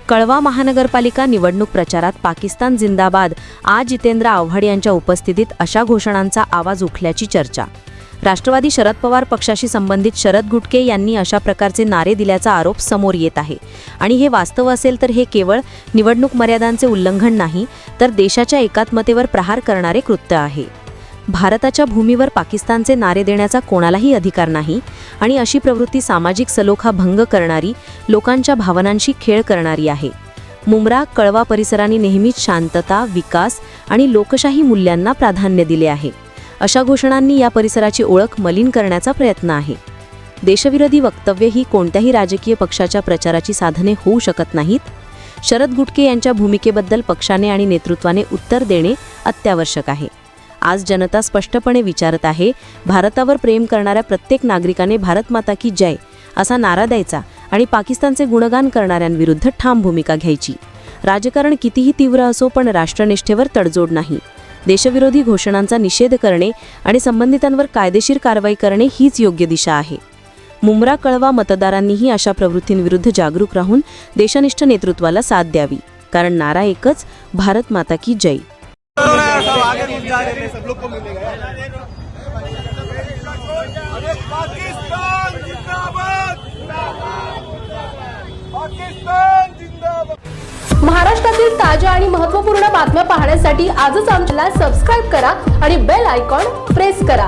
कळवा महानगरपालिका निवडणूक प्रचारात पाकिस्तान जिंदाबाद आ जितेंद्र आव्हाड यांच्या उपस्थितीत अशा घोषणांचा आवाज उठल्याची चर्चा। राष्ट्रवादी शरद पवार पक्षाशी संबंधित शरद गुटके यांनी अशा प्रकारचे नारे दिल्याचा आरोप समोर येत आहे आणि हे वास्तव असेल तर हे केवळ निवडणूक मर्यादांचे उल्लंघन नाही तर देशाच्या एकात्मतेवर प्रहार करणारे कृत्य आहे। भारताच्या भूमीवर पाकिस्तानचे नारे देण्याचा कोणालाही अधिकार नाही आणि अशी प्रवृत्ती सामाजिक सलोखा भंग करणारी, लोकांच्या भावनांशी खेळ करणारी आहे। मुंब्रा कळवा परिसरांनी नेहमीच शांतता, विकास आणि लोकशाही मूल्यांना प्राधान्य दिले आहे। अशा घोषणांनी या परिसराची ओळख मलिन करण्याचा प्रयत्न आहे। देशविरोधी वक्तव्य ही कोणत्याही राजकीय पक्षाच्या प्रचाराची साधने होऊ शकत नाहीत। शरद गुटके यांच्या भूमिकेबद्दल पक्षाने आणि नेतृत्वाने उत्तर देणे अत्यावश्यक आहे। आज जनता स्पष्टपणे विचारत आहे, भारतावर प्रेम करणाऱ्या प्रत्येक नागरिकाने भारत माता की जय असा नारा द्यायचा आणि पाकिस्तानचे गुणगान करणाऱ्यांविरुद्ध ठाम भूमिका घ्यायची। राजकारण कितीही तीव्र असो पण राष्ट्रनिष्ठेवर तडजोड नाही। देशविरोधी घोषणांचा निषेध करणे आणि संबंधितांवर कायदेशीर कारवाई करणे हीच योग्य दिशा आहे। मुंब्रा कळवा मतदारांनीही अशा प्रवृत्तींविरुद्ध जागरूक राहून देशनिष्ठ नेतृत्वाला साथ द्यावी, कारण नारा एकच, भारत माता की जय। सब लोग को मिलेगा। पाकिस्तान जिंदाबाद, पाकिस्तान जिंदाबाद। महाराष्ट्रातील ताज्या आणि महत्त्वपूर्ण बातम्या पाहण्यासाठी आजच आमच्याला सबस्क्राइब करा आणि बेल आयकॉन प्रेस करा।